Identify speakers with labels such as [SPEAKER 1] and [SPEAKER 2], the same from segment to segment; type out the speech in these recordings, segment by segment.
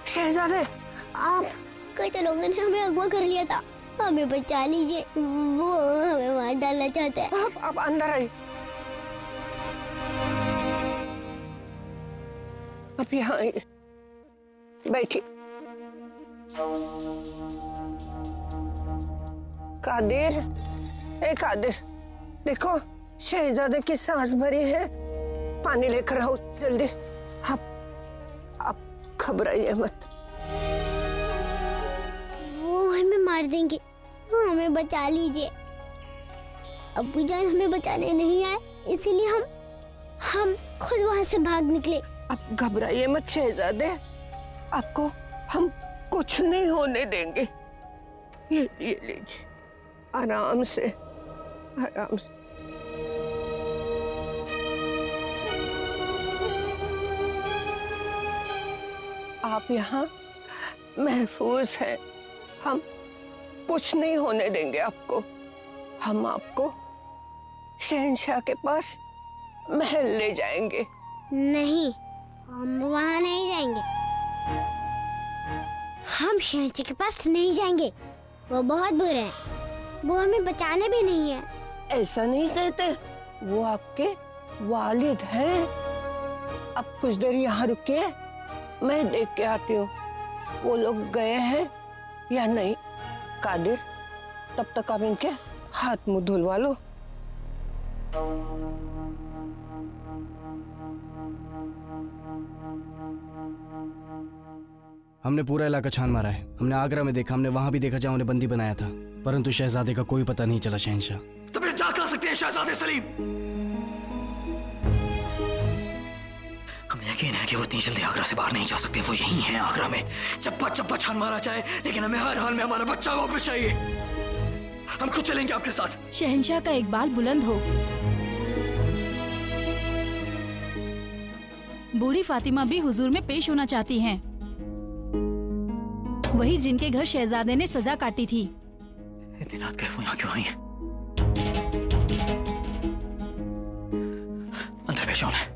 [SPEAKER 1] शहजादे, आप
[SPEAKER 2] कई तो लोगों ने हमें अगवा कर लिया था, हमें बचा लीजिए, वो हमें मार डालना चाहता है।
[SPEAKER 1] आप अंदर आइए। आप यहाँ आइए, बैठिए। कादिर, ए कादिर, देखो शहजादे की सांस भरी है, पानी लेकर आओ जल्दी। आप घबराइए मत।
[SPEAKER 2] वो हमें मार देंगे, वो हमें बचा लीजिए। अब्बू जान हमें बचाने नहीं आए, इसलिए हम खुद वहाँ से भाग निकले।
[SPEAKER 1] आप घबराइए मत शहजादे, आपको हम कुछ नहीं होने देंगे। ये लीजिए, आराम से, आराम से। आप यहाँ महफूज हैं, हम कुछ नहीं होने देंगे आपको। हम आपको शहंशाह के पास महल ले जाएंगे।
[SPEAKER 2] नहीं, हम वहाँ नहीं जाएंगे। हम शहंशाह के पास नहीं जाएंगे, वो बहुत बुरे हैं, वो हमें बचाने भी नहीं है।
[SPEAKER 1] ऐसा नहीं कहते, वो आपके वालिद हैं। अब कुछ देर यहाँ रुकिए, मैं देख के आती हूँ वो लोग गए हैं या नहीं। कादिर, तब तक आप इनके हाथ मुंह धुलवा लो।
[SPEAKER 3] हमने पूरा इलाका छान मारा है। हमने आगरा में देखा, हमने वहां भी देखा जहां उन्हें बंदी बनाया था, परंतु शहजादे का कोई पता नहीं चला। शहंशाह,
[SPEAKER 4] तो फिर जा कहां सकते हैं शहजादे सलीम? हमें यकीन है कि वो इतनी जल्दी आगरा से बाहर नहीं जा सकते। वो यहीं हैं आगरा में। चप्पा छान मारा जाए, लेकिन हमें हर हाल में हमारा बच्चा वापस चाहिए। हम खुद चलेंगे आपके साथ।
[SPEAKER 5] शहंशाह का इकबाल बुलंद हो। बूढ़ी फातिमा भी हुजूर में पेश होना चाहती हैं। वही जिनके घर शहजादे ने सजा काटी थी।
[SPEAKER 4] इतनी रात कैफ यहाँ क्यों आई है? अंदर पेश होना है।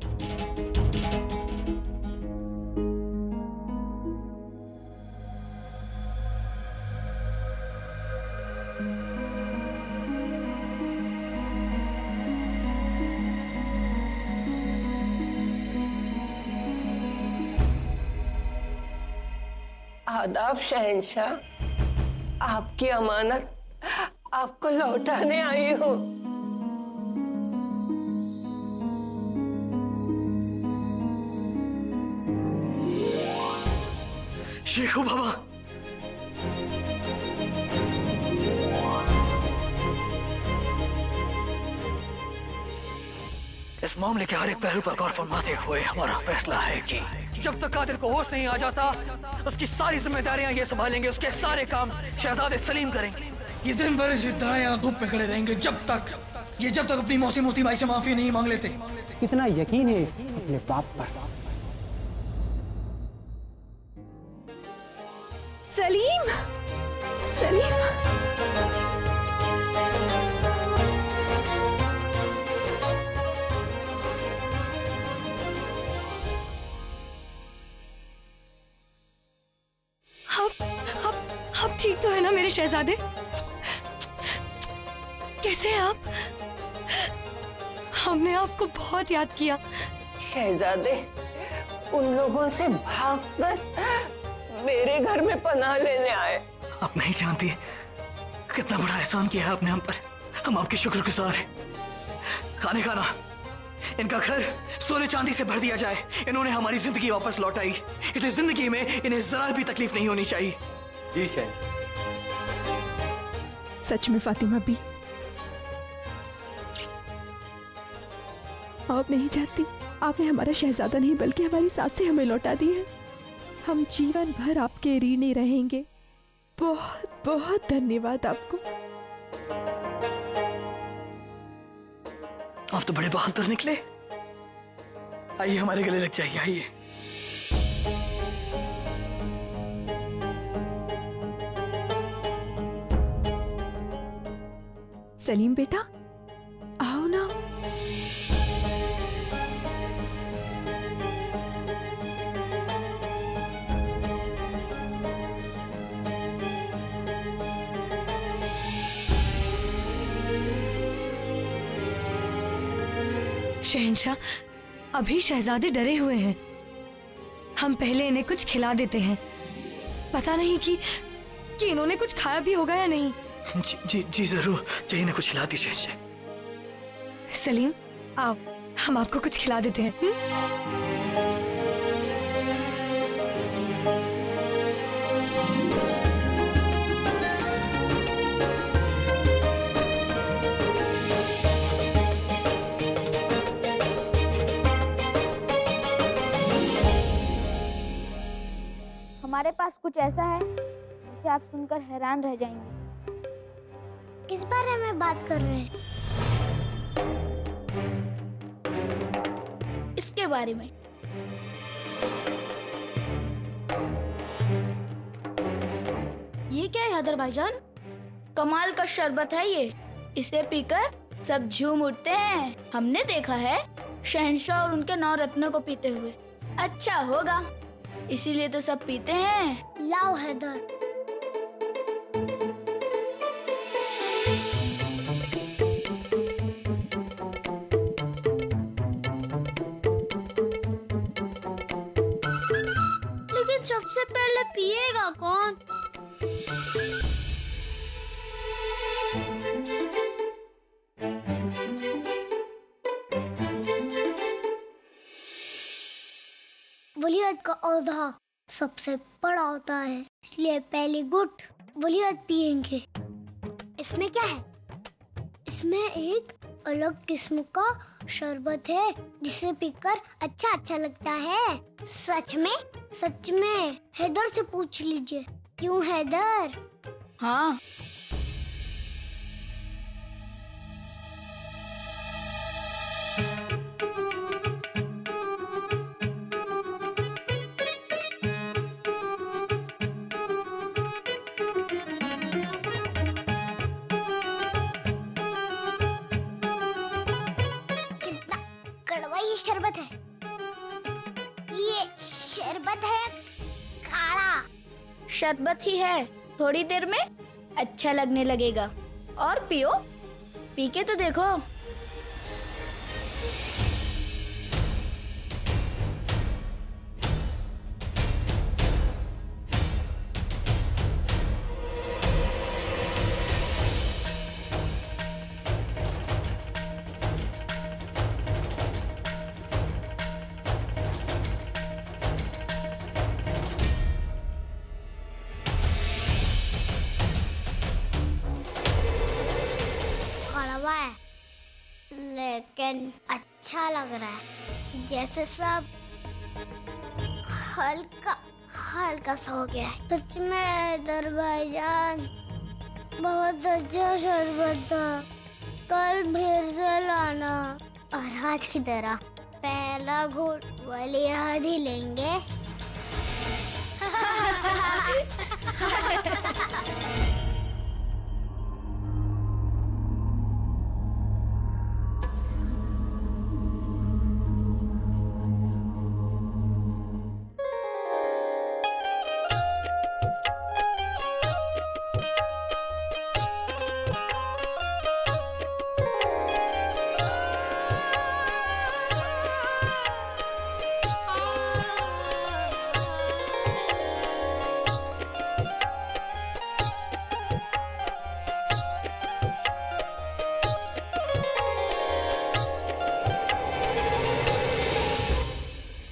[SPEAKER 1] आदाब शहंशाह, आपकी अमानत आपको लौटाने आई हूँ।
[SPEAKER 4] शेखू बाबा, इस मामले के हर एक पहलू पर गौर फरमाते हुए हमारा फैसला है कि जब तक कादिर को होश नहीं आ जाता, उसकी सारी जिम्मेदारियां ये संभालेंगे, उसके सारे काम शहजादे सलीम करेंगे।
[SPEAKER 6] ये दिन भर इस धूप पे खड़े रहेंगे जब तक अपनी मौसी मोती भाई से माफी नहीं मांग लेते।
[SPEAKER 7] कितना यकीन है अपने बाप पर।
[SPEAKER 5] सलीम, सलीम, आप ठीक तो है ना मेरे शहजादे? कैसे हैं आप? हमने आपको बहुत याद किया।
[SPEAKER 1] शहजादे उन लोगों से भागकर मेरे घर में पनाह लेने आए।
[SPEAKER 4] आप नहीं जानती कितना बड़ा एहसान किया है आपने हम पर। हम आपके शुक्रगुजार हैं। खाने खाना, इनका घर सोने चांदी से भर दिया जाए। इन्होंने हमारी जिंदगी वापस लौटाई, इसलिए जिंदगी में इन्हें जरा भी तकलीफ नहीं होनी चाहिए।
[SPEAKER 7] जी शहन।
[SPEAKER 8] सच में फातिमा भी, आप नहीं जानती, आपने हमारा शहजादा नहीं बल्कि हमारी सासें हमें लौटा दी है। हम जीवन भर आपके ऋणी रहेंगे। बहुत बहुत धन्यवाद आपको।
[SPEAKER 4] आप तो बड़े बहादुर निकले। आइए हमारे गले लग जाइए, आइए।
[SPEAKER 8] सलीम बेटा, आओ ना।
[SPEAKER 5] शहंशाह, अभी शहजादे डरे हुए हैं। हम पहले इन्हें कुछ खिला देते हैं। पता नहीं कि इन्होंने कुछ खाया भी होगा या नहीं।
[SPEAKER 4] जी जी जी जरूर, चाहिए ना कुछ खिला दीजिए।
[SPEAKER 5] सलीम आओ, हम आपको कुछ खिला देते हैं।
[SPEAKER 9] हमारे पास कुछ ऐसा है जिसे आप सुनकर हैरान रह जाएंगे।
[SPEAKER 2] किस बारे में बात कर रहे हैं?
[SPEAKER 9] इसके बारे में। ये क्या है हैदर भाईजान? कमाल का शरबत है ये। इसे पीकर सब झूम उठते हैं। हमने देखा है शहंशाह और उनके 9 रत्नों को पीते हुए। अच्छा होगा, इसीलिए तो सब पीते हैं।
[SPEAKER 2] लाओ हैदर। लेकिन सबसे पहले पिएगा कौन? वलीयत का औहदा सबसे बड़ा होता है, इसलिए पहली घुट वलीयत पिएंगे। इसमें क्या है? इसमें एक अलग किस्म का शरबत है जिसे पीकर अच्छा लगता है। सच में? सच में। हैदर से पूछ लीजिए। क्यों हैदर?
[SPEAKER 9] हाँ।
[SPEAKER 2] शरबत है ये। शरबत है काला।
[SPEAKER 9] शरबत ही है, थोड़ी देर में अच्छा लगने लगेगा। और पियो, पी के तो देखो।
[SPEAKER 2] लेकिन अच्छा लग रहा है, जैसे सब हल्का हल्का सा हो गया है। सच में हैदर भाईजान बहुत अच्छा शरबत था। कल फिर से लाना। और आज की तरह पहला घूंट वलीयत ही लेंगे।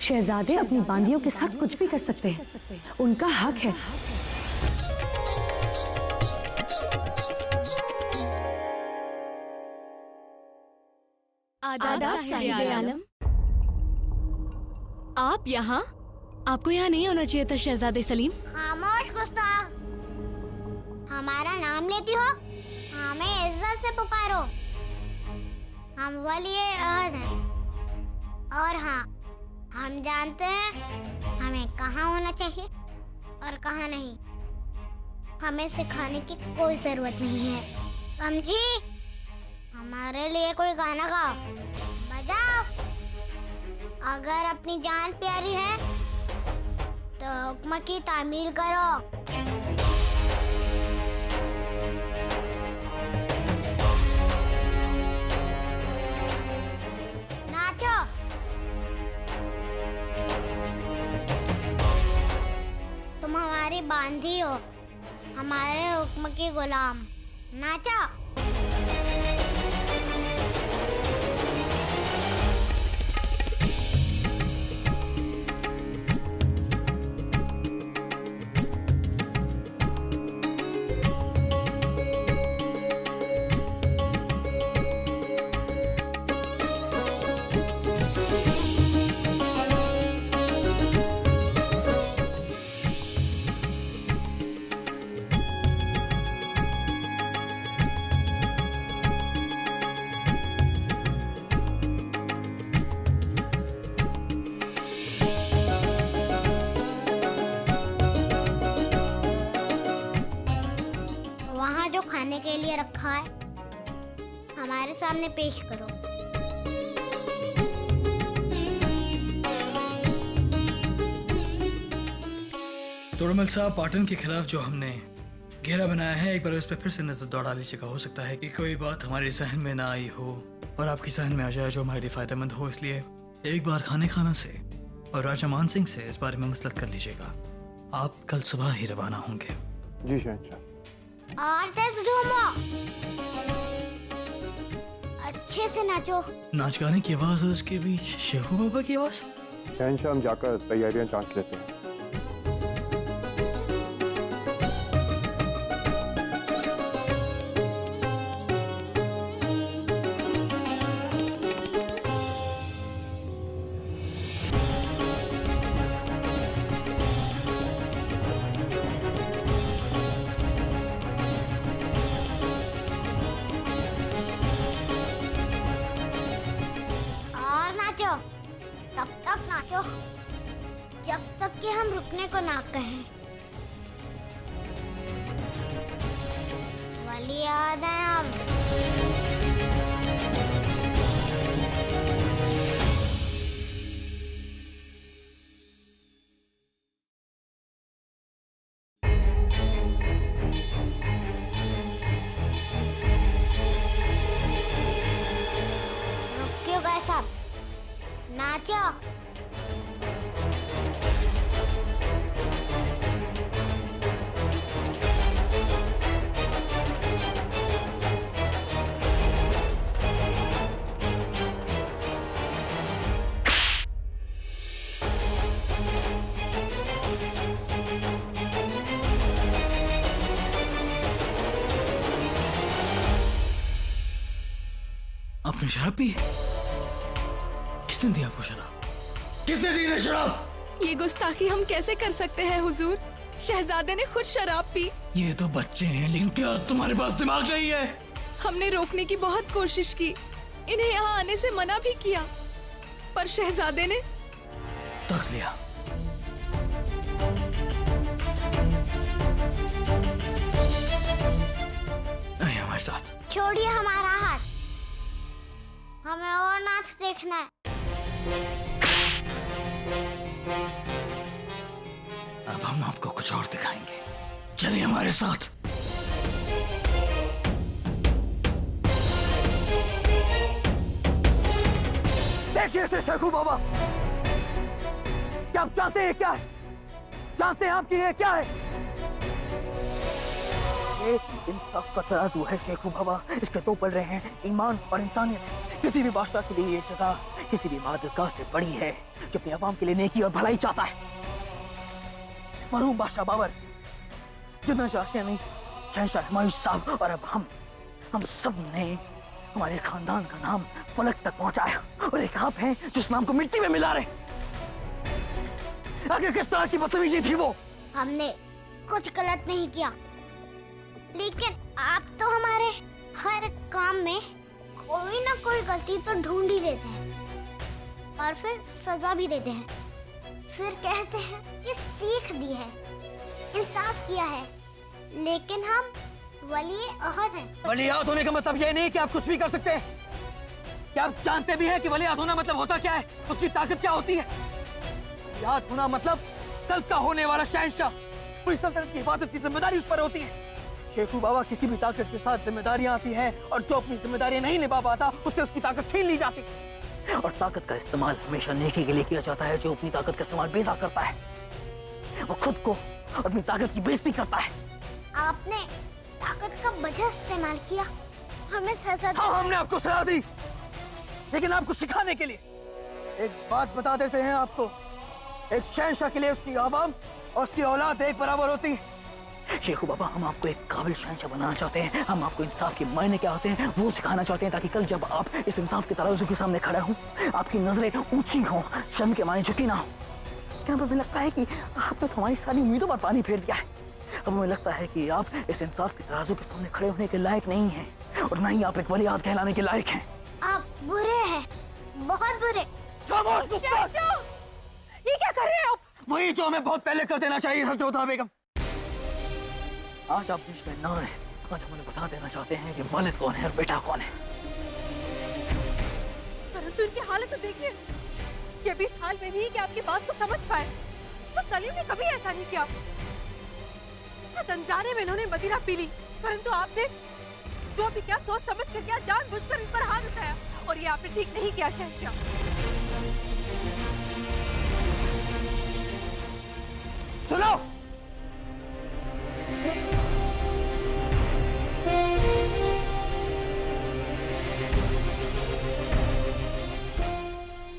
[SPEAKER 10] शहजादे अपनी बांदियों के साथ कुछ भी कर सकते हैं, उनका हक है।
[SPEAKER 11] आदाब साहिब आलम। आप यहाँ? आपको यहाँ नहीं होना चाहिए था शहजादे सलीम।
[SPEAKER 2] खामोश गुस्ताख, हमारा नाम लेती हो? हमें इज्जत से पुकारो। हम वली-ए-अहद हैं और हाँ, हम जानते हैं हमें कहाँ होना चाहिए और कहाँ नहीं। हमें सिखाने की कोई जरूरत नहीं है, समझी? हमारे लिए कोई गाना गाओ, बजाओ। अगर अपनी जान प्यारी है तो हुक्म की तामील करो। नाचो। तुम हमारी बांधी हो, हमारे हुक्म की गुलाम। नाचो। खाने के लिए रखा है, हमारे सामने पेश करो।
[SPEAKER 6] तोड़मल साहब, पाटन के खिलाफ जो हमने घेरा बनाया है, एक बार उस पर फिर से नजर दौड़ा लीजिएगा। हो सकता है कि कोई बात हमारे जहन में ना आई हो और आपकी जहन में आ जाए जो हमारे लिए फायदेमंद हो। इसलिए एक बार खाने खाना से और राजा मान सिंह से इस बारे में मसलत कर लीजिएगा। आप कल सुबह ही रवाना होंगे।
[SPEAKER 7] जी शहंशाह।
[SPEAKER 2] और तेज घूमो, अच्छे से नाचो।
[SPEAKER 6] नाच गाने की आवाज और उसके बीच शेखू बाबा की आवाज।
[SPEAKER 7] शहंशाह, हम जाकर तैयारियां जांच लेते हैं।
[SPEAKER 2] तब तक नाचो जब तक कि हम रुकने को ना कहें। वली आदम। रुक क्यों गए सब? नाचो।
[SPEAKER 6] आपने शराब पी? किसने दिया आपको शराब? किसने दी है शराब?
[SPEAKER 11] ये गुस्ताखी हम कैसे कर सकते हैं हुजूर? शहजादे ने खुद शराब पी।
[SPEAKER 6] ये तो बच्चे हैं, लेकिन क्या तुम्हारे पास दिमाग नहीं है?
[SPEAKER 11] हमने रोकने की बहुत कोशिश की, इन्हें यहाँ आने से मना भी किया, पर शहजादे ने
[SPEAKER 6] तक लिया। नहीं, हमारे साथ।
[SPEAKER 2] छोड़िए हमारा हाथ, हमें और नाच देखना है।
[SPEAKER 6] अब हम आपको कुछ और दिखाएंगे, चलिए हमारे साथ।
[SPEAKER 4] देखिए इसे शेखू बाबा, क्या आप जानते हैं क्या है? जानते हैं आपकी ये क्या है? एक इंसाफ का तराजू है शेखू बाबा। इसके दो पल रहे हैं, ईमान और इंसानियत। किसी भी बादशाह के लिए ये जगह, किसी भी मादरगाह से बड़ी है जो अपने अवाम के लिए नेकी और भलाई चाहता है। मरहूम बादशाह बाबर, जितना शाह नहीं, शहंशाह हुमायूं साहब और अब हम सब ने हमारे खानदान का नाम फलक तक पहुंचाया, और एक आप हैं जो इस नाम को मिट्टी में मिला रहे। आखिर किस तरह की बदतमीजी थी वो?
[SPEAKER 2] हमने कुछ गलत नहीं किया, लेकिन आप तो हमारे हर काम में कोई ना कोई गलती तो ढूंढ ही लेते हैं और फिर सजा भी देते हैं। फिर कहते हैं कि सीख दी है, इंसाफ किया है, लेकिन हम वली-ए-अहद हैं।
[SPEAKER 4] वली-ए-अहद होने का मतलब ये नहीं कि आप कुछ भी कर सकते हैं। क्या आप जानते भी हैं कि वली-ए-अहद होना मतलब होता क्या है, उसकी ताकत क्या होती है? वली-ए-अहद होना मतलब कल का होने वाला शहंशाह, पूरी सल्तनत की हिफाजत की जिम्मेदारी उस पर होती है। शेखू बाबा, किसी भी ताकत के साथ जिम्मेदारियां आती हैं और जो अपनी जिम्मेदारियां नहीं निभा पाता उससे उसकी ताकत छीन ली जाती है। और ताकत का इस्तेमाल हमेशा नेकी के लिए किया जाता है। जो अपनी ताकत का इस्तेमाल बेजा करता है वो खुद को और अपनी ताकत की बेइज्जती करता है।
[SPEAKER 2] आपने ताकत का वजह इस्तेमाल किया, हमें सजा दी।
[SPEAKER 4] हाँ, हमने आपको सजा दी, लेकिन आपको सिखाने के लिए एक बात बता देते हैं आपको। एक शहंशाह के लिए उसकी आवाम और उसकी औलाद एक बराबर होती है। शेखू बाबा, हम आपको एक काबिल शहंशाह बनाना चाहते हैं। हम आपको इंसाफ के मायने क्या होते हैं वो सिखाना चाहते हैं, ताकि कल जब आप इस इंसाफ के तराजू के सामने खड़े हों, आपकी नजरें ऊंची हों, शर्म के मायने झुकी ना हो। क्या हमें लगता है कि आपने तो हमारी सारी उम्मीदों पर पानी फेर दिया है। अब हमें लगता है कि आप इस इंसाफ के तराजू के सामने खड़े होने के लायक नहीं हैं, और न ही आप एक वली-ए-अहद कहलाने के लायक हैं।
[SPEAKER 2] आप बुरे हैं, बहुत बुरे।
[SPEAKER 11] ये क्या कर रहे हैं आप?
[SPEAKER 4] वही जो हमें बहुत पहले कर देना चाहिए था जोधा बेगम। आज आप बीच में ना आए, आज हम उन्हें बता देना चाहते हैं कि वालिद कौन है और बेटा कौन है।
[SPEAKER 11] परंतु इनकी हालत तो देखिए, ये भी इस हाल में नहीं कि आपकी बात को समझ पाए। तो सलीम ने कभी ऐसा नहीं किया। अनजाने में इन्होंने मदिरा पी ली, परंतु आपने जो भी क्या सोच समझ कर क्या, जानबूझकर इन पर हाथ उठाया, और ये आपने ठीक नहीं किया शहंशाह।
[SPEAKER 4] सुनो,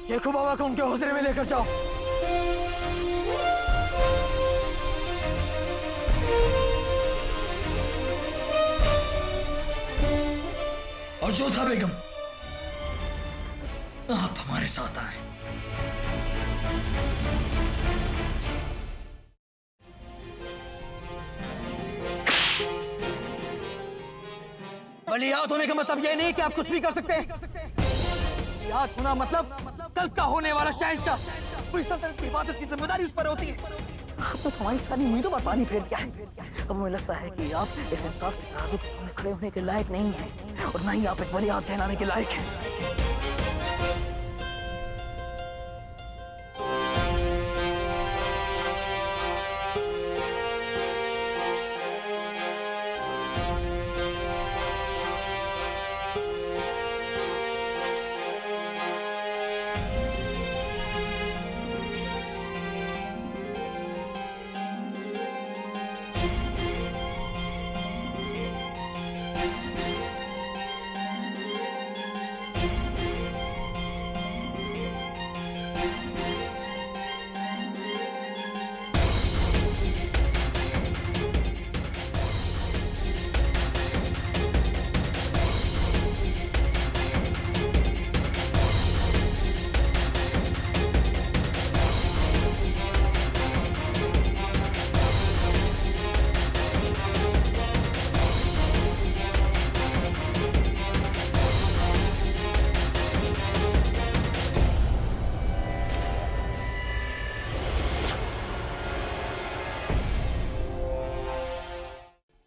[SPEAKER 4] शेखू बाबा को उनके हुजरे में लेकर जाओ।
[SPEAKER 6] और जोधा बेगम, आप हमारे साथ आए।
[SPEAKER 4] वली-ए-अहद होने का मतलब ये नहीं कि आप कुछ भी कर सकते हैं। वली-ए-अहद होना मतलब कल का होने वाला शहंशाह, पूरी सल्तनत की हिफाजत की जिम्मेदारी उस पर होती है। आपने तो हमारी सारी उम्मीदों पर पानी फेर दिया है। अब हमें लगता है कि आप इस इंसाफ के तराजू के सामने खड़े होने के लायक नहीं हैं, और न ही आप एक वली-ए-अहद कहलाने के लायक हैं।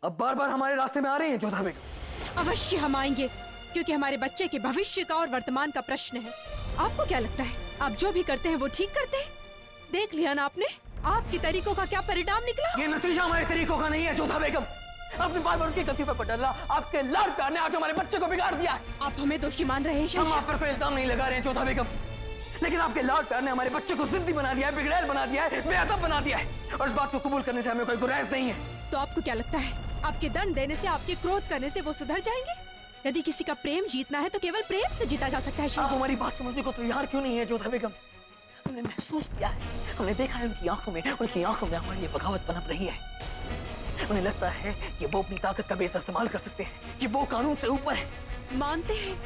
[SPEAKER 4] अब बार बार हमारे रास्ते में आ रही हैं जोधा बेगम।
[SPEAKER 8] अवश्य हम आएंगे, क्योंकि हमारे बच्चे के भविष्य का और वर्तमान का प्रश्न है। आपको क्या लगता है, आप जो भी करते हैं वो ठीक करते हैं? देख लिया ना आपने, आपकी तरीकों का क्या परिणाम निकला?
[SPEAKER 4] ये नतीजा हमारे तरीकों का नहीं है जोधा बेगम। आपने बार बार उनकी गलती पर डाला। आपके लाड़ प्यार ने आज हमारे बच्चे को बिगाड़ दिया है।
[SPEAKER 8] आप हमें दोषी मान रहे हैं?
[SPEAKER 4] हम आप पर कोई इल्जाम नहीं लगा रहे हैं जोधा बेगम, लेकिन आपके लाड़ प्यार ने हमारे बच्चे को जिद्दी बना दिया है, बिगड़ैल बना दिया है, बेअदब बना दिया है, और इस बात को कबूल करने से हमें कोई गुरेज नहीं है।
[SPEAKER 8] तो आपको क्या लगता है, आपके दंड देने से, आपके क्रोध करने से वो सुधर जाएंगे? यदि किसी का प्रेम जीतना है तो केवल प्रेम से जीता जा सकता है।
[SPEAKER 4] आप हमारी बात समझने को तैयार क्यों नहीं है जोधा बेगम? हमने महसूस किया है, हमने देखा है उनकी आंखों में हमारी ये बगावत पनप रही है। उन्हें लगता है कि वो अपनी ताकत का बेस इस्तेमाल कर सकते हैं, कि वो कानून से ऊपर है।
[SPEAKER 8] मानते हैं,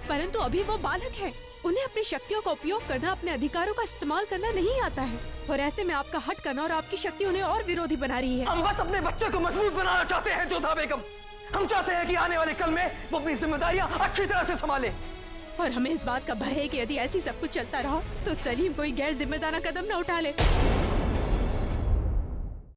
[SPEAKER 8] परंतु अभी वो बालक है। उन्हें अपनी शक्तियों का उपयोग करना, अपने अधिकारों का इस्तेमाल करना नहीं आता है, और ऐसे में आपका हट करना और आपकी शक्ति उन्हें और विरोधी बना रही है।
[SPEAKER 4] हम बस अपने बच्चे को मजबूत बनाना चाहते हैं जोधा बेगम। हम चाहते हैं कि आने वाले कल में वो अपनी जिम्मेदारियां अच्छी तरह से संभाले।
[SPEAKER 8] और हमें इस बात का भय है कि यदि ऐसी सब कुछ चलता रहा तो सलीम कोई गैर जिम्मेदाराना कदम न उठा ले।